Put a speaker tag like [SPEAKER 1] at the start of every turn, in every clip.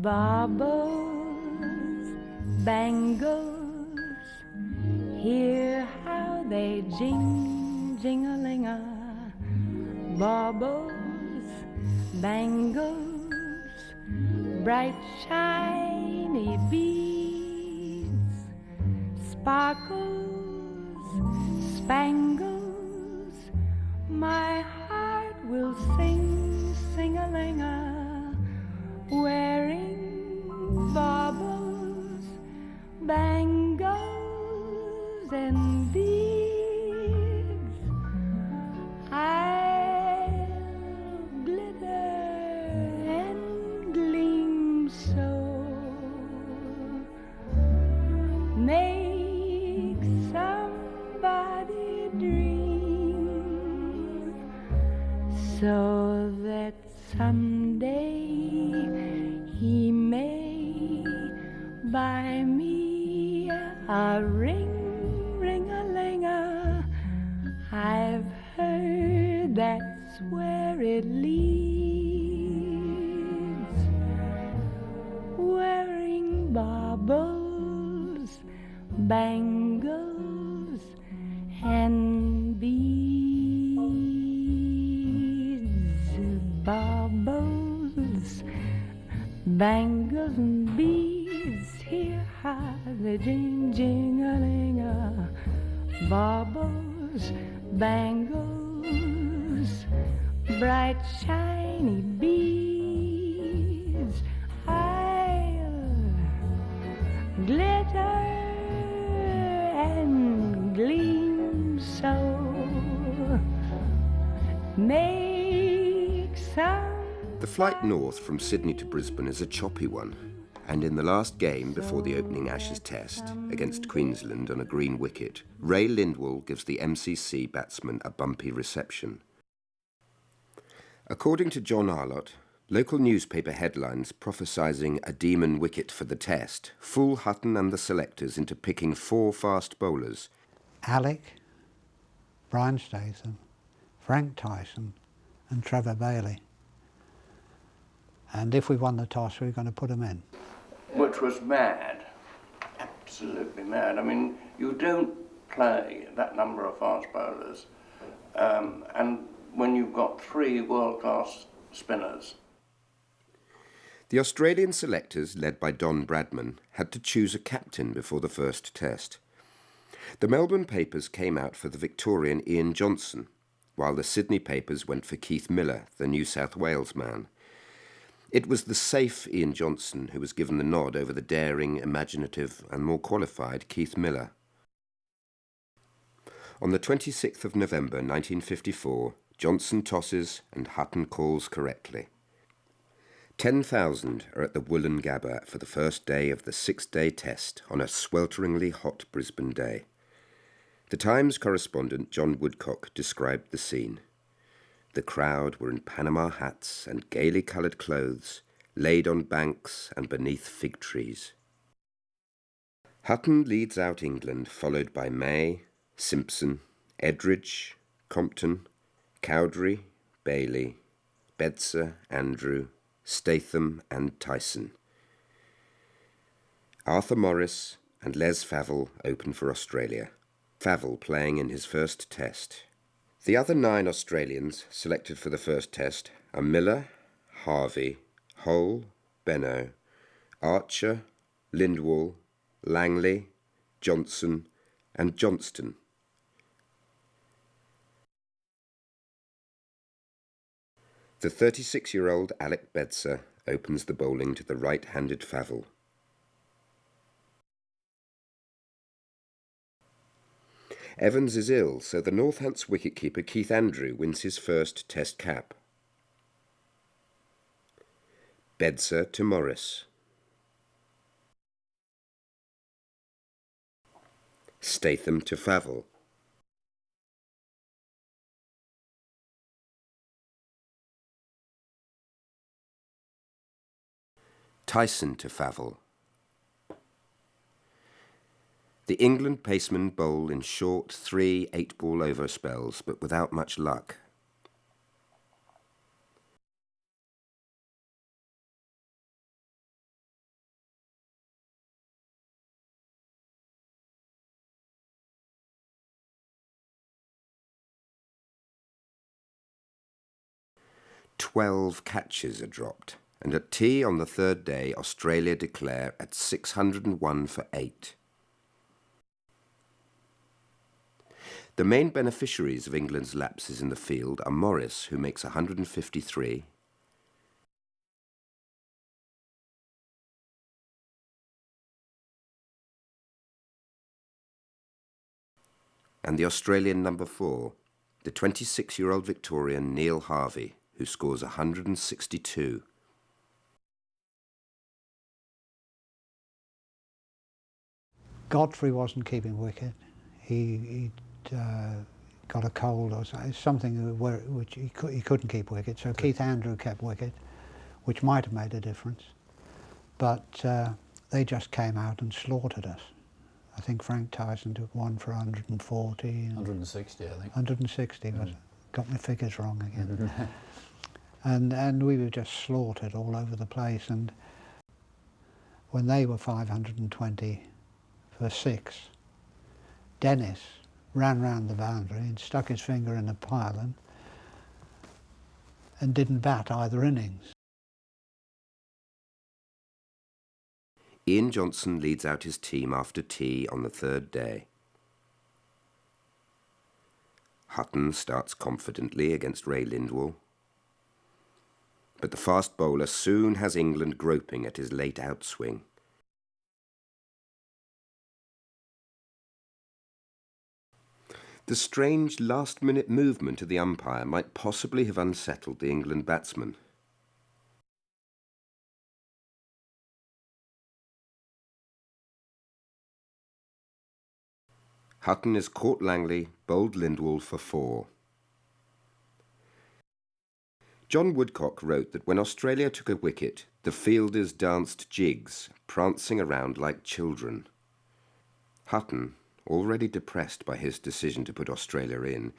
[SPEAKER 1] Baubles, bangles, hear how they jing-a-ling-a. Baubles, bangles, bright shiny beads, sparkles, spangles, my heart will sing, sing-a-ling-a, wearing baubles, bangles, and beads. I'll glitter and gleam so, make somebody dream, so that someday he may buy me a ring, ring-a-ling-a. I've heard that's where it leads, wearing baubles, bangles, and beads. Baubles, bangles, and beads, hear how they jing-a-ling-a. Baubles, bangles, bright shiny beads. I'll glitter and gleam so, make some.
[SPEAKER 2] The flight north from Sydney to Brisbane is a choppy one, and in the last game before the opening Ashes Test against Queensland on a green wicket, Ray Lindwall gives the MCC batsman a bumpy reception. According to John Arlott, local newspaper headlines prophesying a demon wicket for the Test fool Hutton and the selectors into picking 4 fast bowlers:
[SPEAKER 3] Alec, Brian Statham, Frank Tyson and Trevor Bailey. And if we won the toss, we were going to put them in.
[SPEAKER 4] Which was mad, absolutely mad. I mean, you don't play that number of fast bowlers, and when you've got 3 world-class spinners.
[SPEAKER 2] The Australian selectors, led by Don Bradman, had to choose a captain before the first Test. The Melbourne papers came out for the Victorian Ian Johnson, while the Sydney papers went for Keith Miller, the New South Wales man. It was the safe Ian Johnson who was given the nod over the daring, imaginative and more qualified Keith Miller. On the 26th of November 1954, Johnson tosses and Hutton calls correctly. 10,000 are at the Woolen Gabba for the first day of the 6-day Test on a swelteringly hot Brisbane day. The Times correspondent John Woodcock described the scene. The crowd were in Panama hats and gaily coloured clothes, laid on banks and beneath fig trees. Hutton leads out England, followed by May, Simpson, Edridge, Compton, Cowdrey, Bailey, Bedser, Andrew, Statham and Tyson. Arthur Morris and Les Favell open for Australia, Favell playing in his first Test. The other 9 Australians selected for the first Test are Miller, Harvey, Hull, Benno, Archer, Lindwall, Langley, Johnson and Johnston. The 36-year-old Alec Bedser opens the bowling to the right-handed Favell. Evans is ill, so the Northants wicketkeeper Keith Andrew wins his first Test cap. Bedser to Morris. Statham to Favell. Tyson to Favell. The England pacemen bowl in short 3 8-ball over spells, but without much luck. 12 catches are dropped, and at tea on the third day, Australia declare at 601 for 8. The main beneficiaries of England's lapses in the field are Morris, who makes 153, and the Australian number 4, the 26-year-old Victorian Neil Harvey, who scores 162.
[SPEAKER 3] Godfrey wasn't keeping wicket. He'd got a cold or something which he couldn't keep wicket. So Keith Andrew kept wicket, which might have made a difference. But they just came out and slaughtered us. I think Frank Tyson took one for 140.
[SPEAKER 5] 160, I think.
[SPEAKER 3] 160, but got my figures wrong again. and we were just slaughtered all over the place. And when they were 520 for 6, Dennis ran round the boundary and stuck his finger in the pile and didn't bat either innings.
[SPEAKER 2] Ian Johnson leads out his team after tea on the third day. Hutton starts confidently against Ray Lindwall. But the fast bowler soon has England groping at his late outswing. The strange last-minute movement of the umpire might possibly have unsettled the England batsman. Hutton has caught Langley, bowled Lindwall for 4. John Woodcock wrote that when Australia took a wicket, the fielders danced jigs, prancing around like children. Hutton, already depressed by his decision to put Australia in,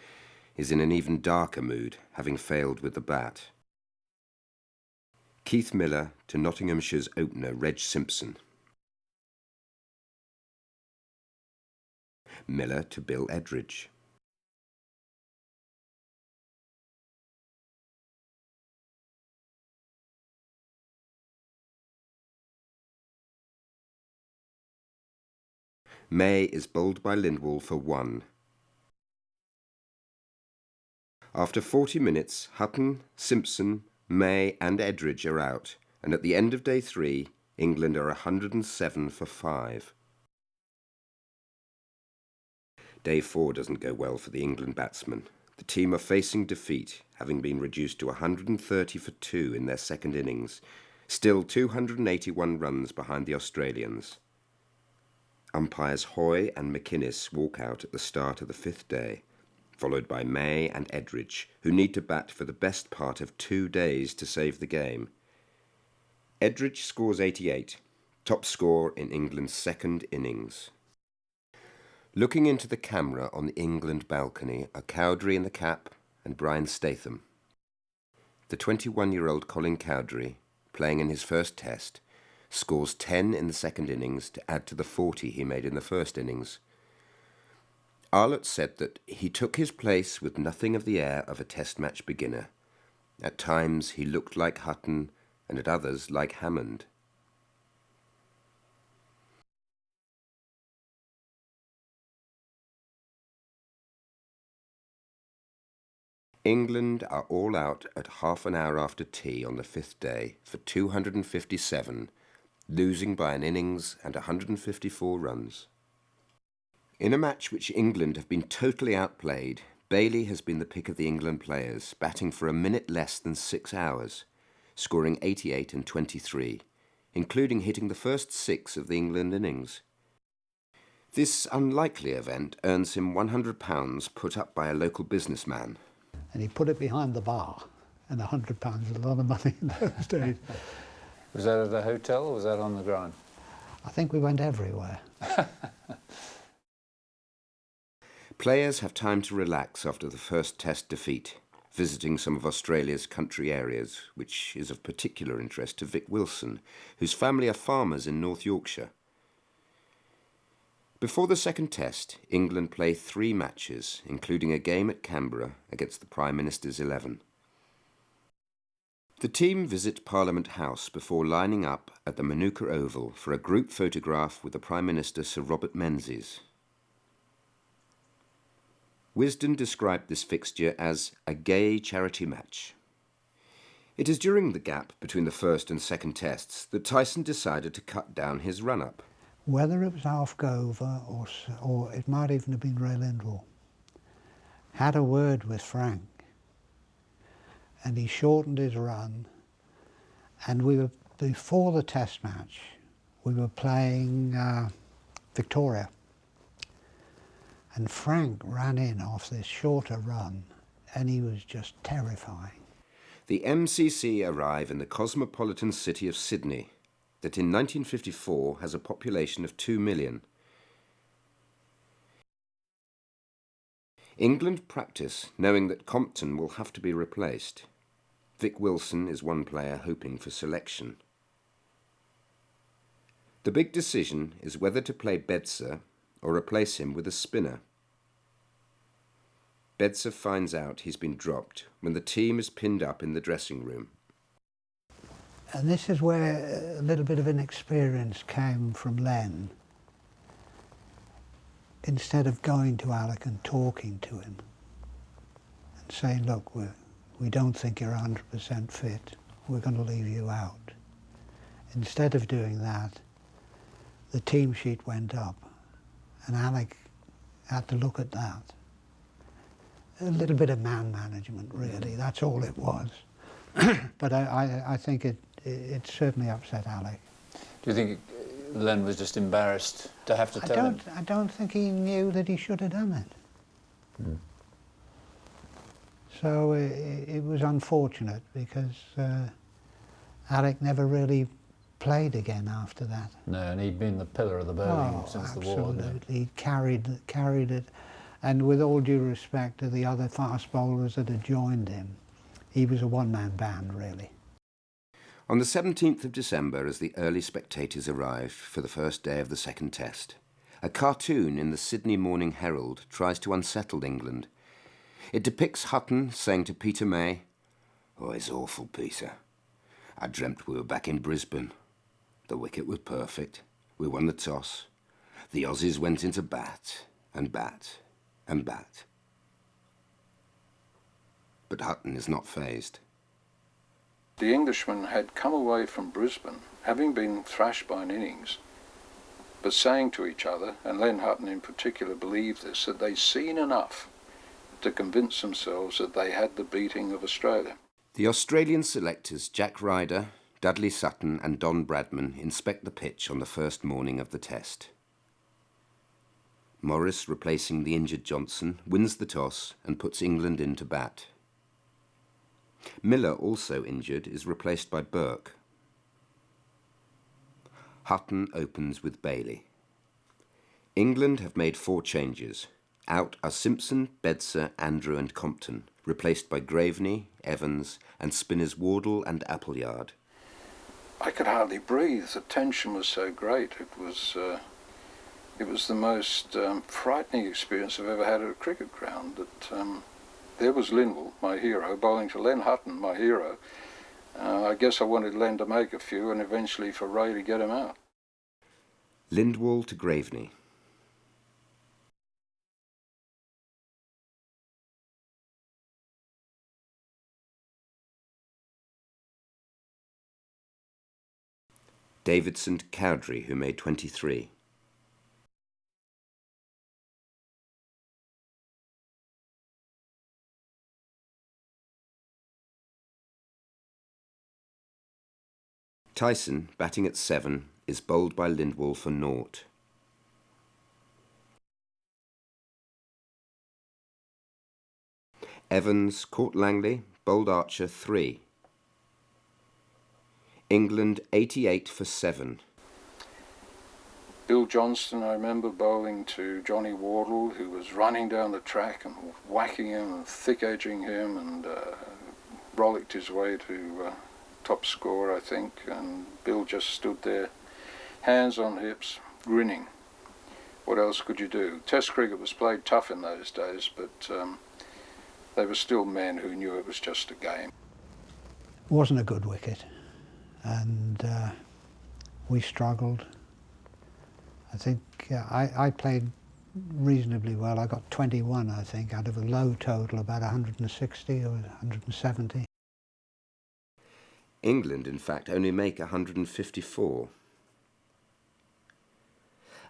[SPEAKER 2] is in an even darker mood, having failed with the bat. Keith Miller to Nottinghamshire's opener Reg Simpson. Miller to Bill Edridge. May is bowled by Lindwall for 1. After 40 minutes, Hutton, Simpson, May and Edridge are out, and at the end of day 3, England are 107 for 5. Day 4 doesn't go well for the England batsmen. The team are facing defeat, having been reduced to 130 for 2 in their second innings, still 281 runs behind the Australians. Umpires Hoy and McInnes walk out at the start of the 5th day, followed by May and Edridge, who need to bat for the best part of 2 days to save the game. Edridge scores 88, top score in England's second innings. Looking into the camera on the England balcony are Cowdrey in the cap and Brian Statham. The 21-year-old Colin Cowdrey, playing in his first test, scores 10 in the second innings to add to the 40 he made in the first innings. Arlott said that he took his place with nothing of the air of a test match beginner. At times he looked like Hutton and at others like Hammond. England are all out at half an hour after tea on the 5th day for 257, losing by an innings and 154 runs. In a match which England have been totally outplayed, Bailey has been the pick of the England players, batting for a minute less than 6 hours, scoring 88 and 23, including hitting the first 6 of the England innings. This unlikely event earns him £100 put up by a local businessman.
[SPEAKER 3] And he put it behind the bar, and £100 is a lot of money in those days.
[SPEAKER 5] Was that at a hotel or was that on the ground?
[SPEAKER 3] I think we went everywhere.
[SPEAKER 2] Players have time to relax after the first test defeat, visiting some of Australia's country areas, which is of particular interest to Vic Wilson, whose family are farmers in North Yorkshire. Before the second test, England play 3 matches, including a game at Canberra against the Prime Minister's 11. The team visit Parliament House before lining up at the Manuka Oval for a group photograph with the Prime Minister Sir Robert Menzies. Wisden described this fixture as a gay charity match. It is during the gap between the first and second tests that Tyson decided to cut down his run-up.
[SPEAKER 3] Whether it was Alfgover or it might even have been Ray Lindwall, had a word with Frank, and he shortened his run, and we were, before the test match, we were playing Victoria, and Frank ran in off this shorter run, and he was just terrifying.
[SPEAKER 2] The MCC arrive in the cosmopolitan city of Sydney, that in 1954 has a population of 2 million. England practice knowing that Compton will have to be replaced. Vic Wilson is one player hoping for selection. The big decision is whether to play Bedser or replace him with a spinner. Bedser finds out he's been dropped when the team is pinned up in the dressing room.
[SPEAKER 3] And this is where a little bit of inexperience came from Len. Instead of going to Alec and talking to him and saying, look, we don't think you're 100% fit, we're going to leave you out. Instead of doing that, the team sheet went up and Alec had to look at that. A little bit of man management, really, that's all it was. But I think it certainly upset Alec.
[SPEAKER 5] Do you think Len was just embarrassed to have to tell him?
[SPEAKER 3] I don't think he knew that he should have done it.
[SPEAKER 5] Mm.
[SPEAKER 3] So it was unfortunate because Alec never really played again after that.
[SPEAKER 5] No, and he'd been the pillar of the bowling since the war.
[SPEAKER 3] Absolutely, he carried it. And with all due respect to the other fast bowlers that had joined him, he was a one-man band, really.
[SPEAKER 2] On the 17th of December, as the early spectators arrive for the first day of the second test, a cartoon in the Sydney Morning Herald tries to unsettle England. It depicts Hutton saying to Peter May, "Oh, it's awful, Peter. I dreamt we were back in Brisbane. The wicket was perfect. We won the toss. The Aussies went into bat and bat and bat." But Hutton is not fazed.
[SPEAKER 6] The Englishmen had come away from Brisbane, having been thrashed by an innings, but saying to each other, and Len Hutton in particular believed this, that they'd seen enough to convince themselves that they had the beating of Australia.
[SPEAKER 2] The Australian selectors Jack Ryder, Dudley Sutton and Don Bradman inspect the pitch on the first morning of the test. Morris, replacing the injured Johnson, wins the toss and puts England in to bat. Miller, also injured, is replaced by Burke. Hutton opens with Bailey. England have made 4 changes. Out are Simpson, Bedser, Andrew and Compton, replaced by Graveney, Evans and spinners Wardle and Appleyard.
[SPEAKER 6] I could hardly breathe. The tension was so great. It was the most frightening experience I've ever had at a cricket ground. That there was Lindwall, my hero, bowling to Len Hutton, my hero. I guess I wanted Len to make a few and eventually for Ray to get him out.
[SPEAKER 2] Lindwall to Graveney. Davidson to Cowdrey, who made 23. Tyson, batting at 7, is bowled by Lindwall for 0. Evans caught Langley, bowled Archer 3. England 88 for 7.
[SPEAKER 6] Bill Johnston, I remember bowling to Johnny Wardle, who was running down the track and whacking him and thick-edging him, and rollicked his way to top score, I think, and Bill just stood there, hands on hips, grinning. What else could you do? Test cricket was played tough in those days, but they were still men who knew it was just a game.
[SPEAKER 3] wasn't a good wicket, and we struggled. I think I played reasonably well. I got 21, I think, out of a low total, about 160 or 170.
[SPEAKER 2] England, in fact, only make 154.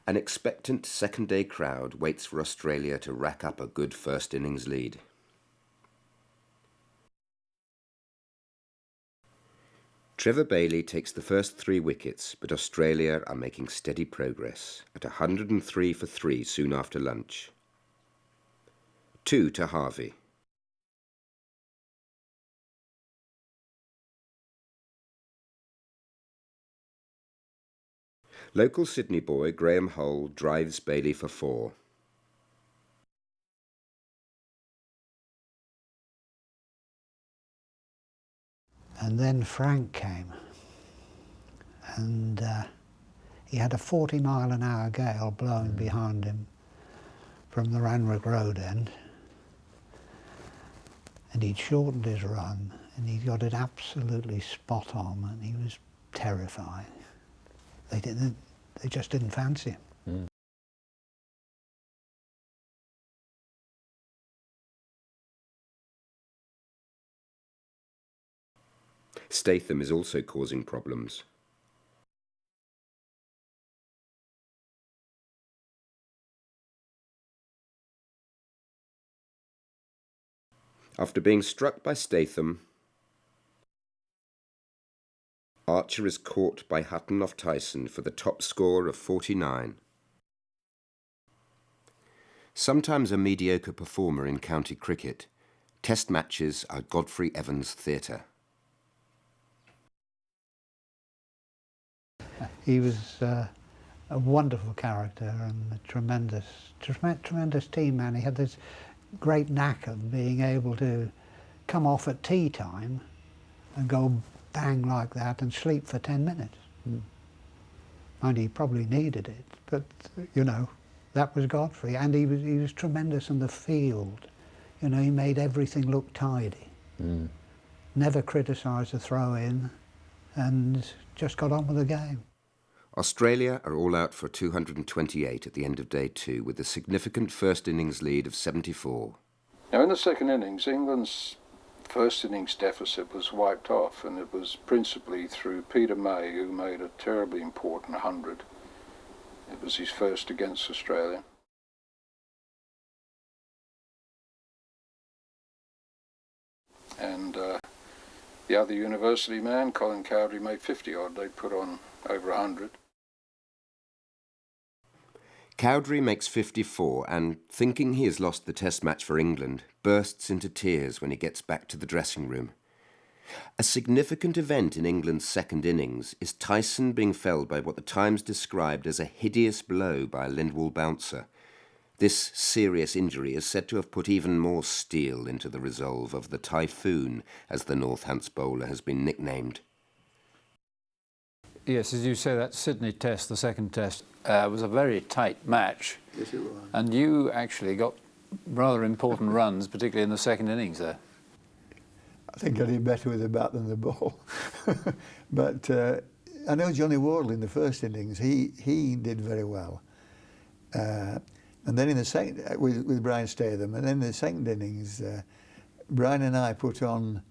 [SPEAKER 2] An expectant second-day crowd waits for Australia to rack up a good first innings lead. Trevor Bailey takes the first 3 wickets, but Australia are making steady progress at 103 for 3 soon after lunch. 2 to Harvey. Local Sydney boy Graham Hull drives Bailey for 4.
[SPEAKER 3] And then Frank came, and he had a 40-mile-an-hour gale blowing behind him from the Ranwick Road end, and he'd shortened his run, and he got it absolutely spot on, and he was terrifying. They just didn't fancy him.
[SPEAKER 5] Mm.
[SPEAKER 2] Statham is also causing problems. After being struck by Statham, Archer is caught by Hutton off Tyson for the top score of 49. Sometimes a mediocre performer in county cricket, Test matches are Godfrey Evans' theatre.
[SPEAKER 3] He was a wonderful character and a tremendous team man. He had this great knack of being able to come off at tea time and go bang like that and sleep for 10 minutes. Mm. And he probably needed it, but you know, that was Godfrey. And he was tremendous in the field. You know, he made everything look tidy. Mm. Never criticised a throw in, and just got on with the game.
[SPEAKER 2] Australia are all out for 228 at the end of day 2 with a significant first innings lead of 74.
[SPEAKER 6] Now in the second innings, England's first innings deficit was wiped off, and it was principally through Peter May, who made a terribly important 100. It was his first against Australia. And the other university man, Colin Cowdrey, made 50 odd. They put on over 100.
[SPEAKER 2] Cowdrey makes 54 and, thinking he has lost the Test match for England, bursts into tears when he gets back to the dressing room. A significant event in England's second innings is Tyson being felled by what the Times described as a hideous blow by a Lindwall bouncer. This serious injury is said to have put even more steel into the resolve of the Typhoon, as the Northants bowler has been nicknamed.
[SPEAKER 5] Yes, as you say, that Sydney Test, the second Test, was a very tight match.
[SPEAKER 7] Yes, it was.
[SPEAKER 5] And you actually got rather important runs, particularly in the second innings there.
[SPEAKER 7] I think I did better with the bat than the ball. But I know Johnny Wardle in the first innings, he did very well. And then in the second, with Brian Statham, and then in the second innings, Brian and I put on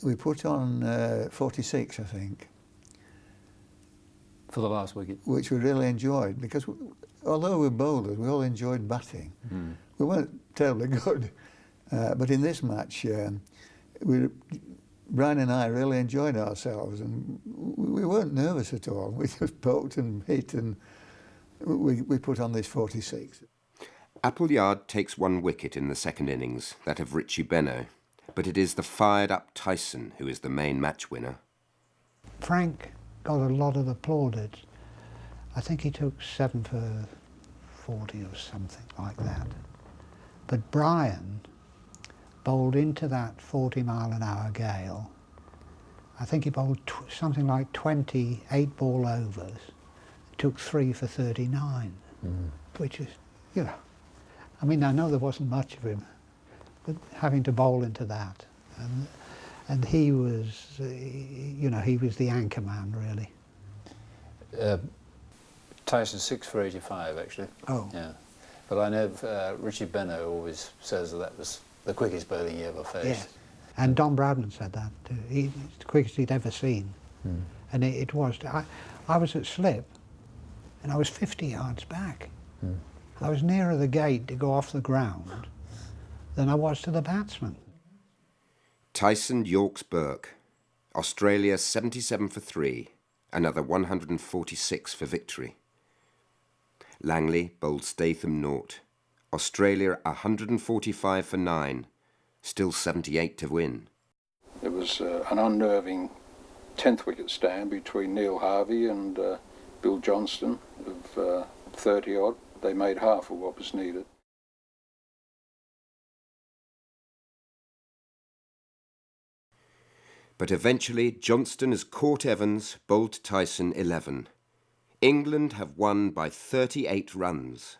[SPEAKER 7] 46, I think.
[SPEAKER 5] For the last wicket.
[SPEAKER 7] Which we really enjoyed, because although we were bowlers, we all enjoyed batting. Mm. We weren't terribly good, but in this match, Brian and I really enjoyed ourselves, and we weren't nervous at all. We just poked and hit, and we put on this 46.
[SPEAKER 2] Appleyard takes 1 wicket in the second innings, that of Richie Benaud, but it is the fired-up Tyson who is the main match winner.
[SPEAKER 3] Frank got a lot of the plaudits. I think he took 7 for 40 or something like that. But Brian bowled into that 40-mile-an-hour gale. I think he bowled something like 28 ball overs, took 3 for 39, which is, you know, I mean, I know there wasn't much of him, but having to bowl into that. and he was, you know, he was the anchor man, really.
[SPEAKER 5] Tyson 6 for 85, actually.
[SPEAKER 3] Oh.
[SPEAKER 5] Yeah. But I know Richie Benno always says that was the quickest bowling he ever faced.
[SPEAKER 3] Yes. And Don Bradman said that too. It's the quickest he'd ever seen. And it was. I was at slip, and I was 50 yards back. I was nearer the gate to go off the ground than I was to the batsman.
[SPEAKER 2] Tyson Yorks Burke, Australia 77 for 3, another 146 for victory. Langley bowled Statham naught, Australia 145 for 9, still 78 to win.
[SPEAKER 6] There was an unnerving 10th wicket stand between Neil Harvey and Bill Johnston of 30 odd. They made half of what was needed.
[SPEAKER 2] But eventually Johnston has caught Evans, bowled Tyson 11. England have won by 38 runs.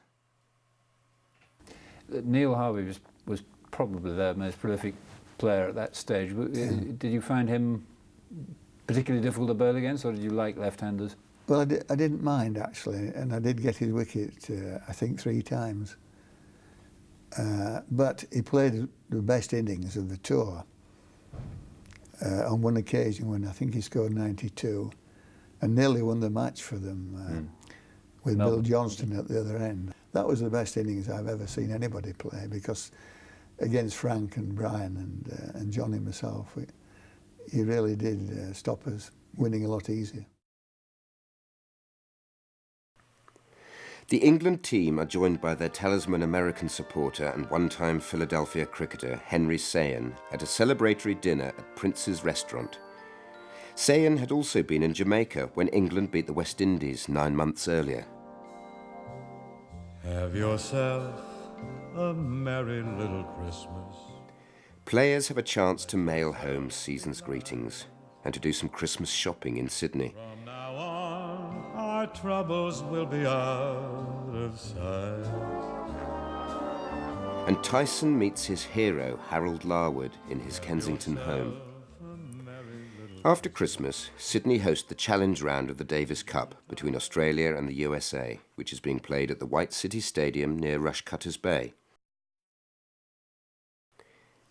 [SPEAKER 5] Neil Harvey was probably their most prolific player at that stage. Did you find him particularly difficult to bowl against, or did you like left-handers?
[SPEAKER 7] Well, I didn't mind, actually, and I did get his wicket, I think, 3 times. But he played the best innings of the tour on one occasion when I think he scored 92 and nearly won the match for them with Bill Johnston at the other end. That was the best innings I've ever seen anybody play, because against Frank and Brian and Johnny myself, he really did stop us winning a lot easier.
[SPEAKER 2] The England team are joined by their talisman American supporter and one-time Philadelphia cricketer Henry Sayin at a celebratory dinner at Prince's Restaurant. Sayin had also been in Jamaica when England beat the West Indies 9 months earlier.
[SPEAKER 8] Have yourself a merry little Christmas.
[SPEAKER 2] Players have a chance to mail home season's greetings and to do some Christmas shopping in Sydney.
[SPEAKER 8] From now on, our troubles will be out of sight.
[SPEAKER 2] And Tyson meets his hero, Harold Larwood, in his Kensington home. After Christmas, Sydney host the challenge round of the Davis Cup between Australia and the USA, which is being played at the White City Stadium near Rushcutters Bay.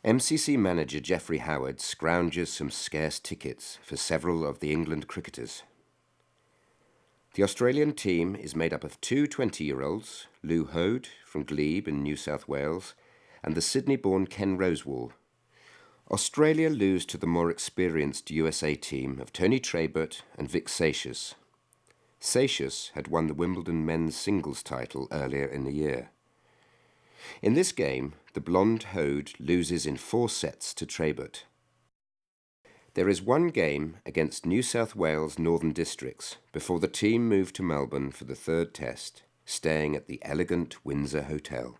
[SPEAKER 2] MCC manager Geoffrey Howard scrounges some scarce tickets for several of the England cricketers. The Australian team is made up of 2 20-year-olds, Lou Hode from Glebe in New South Wales, and the Sydney-born Ken Rosewall. Australia lose to the more experienced USA team of Tony Trabert and Vic Satius. Satius had won the Wimbledon men's singles title earlier in the year. In this game, the blonde Hode loses in 4 sets to Trabert. There is one game against New South Wales Northern Districts before the team move to Melbourne for the 3rd test, staying at the elegant Windsor Hotel.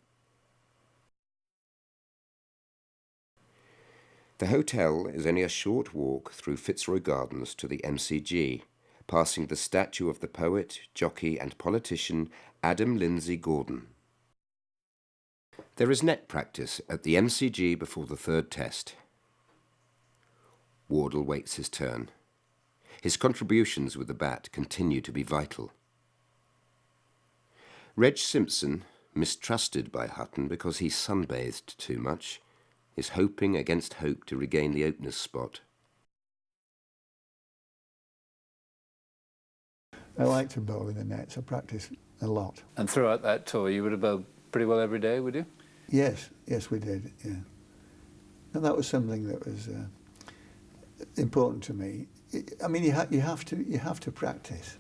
[SPEAKER 2] The hotel is only a short walk through Fitzroy Gardens to the MCG, passing the statue of the poet, jockey and politician Adam Lindsay Gordon. There is net practice at the MCG before the 3rd test. Wardle waits his turn. His contributions with the bat continue to be vital. Reg Simpson, mistrusted by Hutton because he sunbathed too much, is hoping against hope to regain the opener's spot.
[SPEAKER 7] I like to bowl in the nets. I practice a lot.
[SPEAKER 5] And throughout that tour, you would have bowled pretty well every day, would you?
[SPEAKER 7] Yes, we did, yeah. And that was something that was important to me. I mean, you have to practice.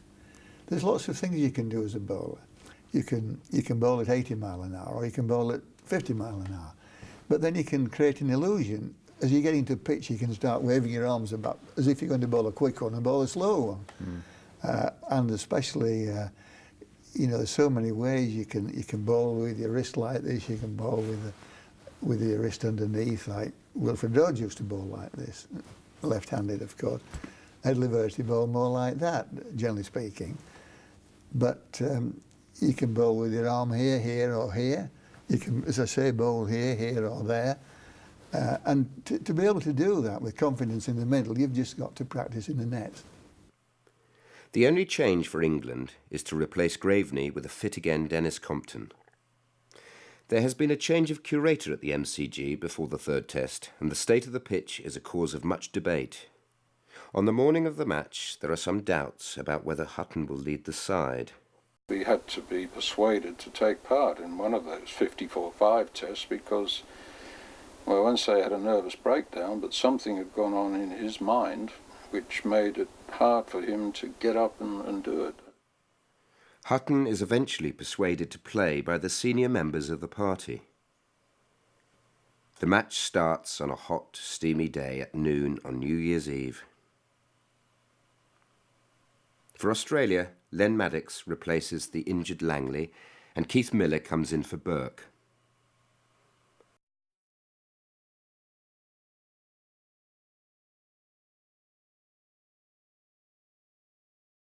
[SPEAKER 7] There's lots of things you can do as a bowler. You can bowl at 80 mile an hour, or you can bowl at 50 mile an hour. But then you can create an illusion. As you get into pitch, you can start waving your arms about as if you're going to bowl a quick one and bowl a slow one. And especially, you know, there's so many ways you can bowl with your wrist like this. You can bowl with your wrist underneath, like Wilfred Dodge used to bowl like this, left-handed, of course. Ed Liberty bowled more like that, generally speaking. But you can bowl with your arm here, here, or here. You can, as I say, bowl here, here, or there. And to be able to do that with confidence in the middle, you've just got to practice in the net.
[SPEAKER 2] The only change for England is to replace Graveney with a fit-again Dennis Compton. There has been a change of curator at the MCG before the third test, and the state of the pitch is a cause of much debate. On the morning of the match, there are some doubts about whether Hutton will lead the side.
[SPEAKER 6] We had to be persuaded to take part in one of those 54-5 tests because, well, I won't say he had a nervous breakdown, but something had gone on in his mind which made it hard for him to get up and do it.
[SPEAKER 2] Hutton is eventually persuaded to play by the senior members of the party. The match starts on a hot, steamy day at noon on New Year's Eve. For Australia, Len Maddox replaces the injured Langley and Keith Miller comes in for Burke.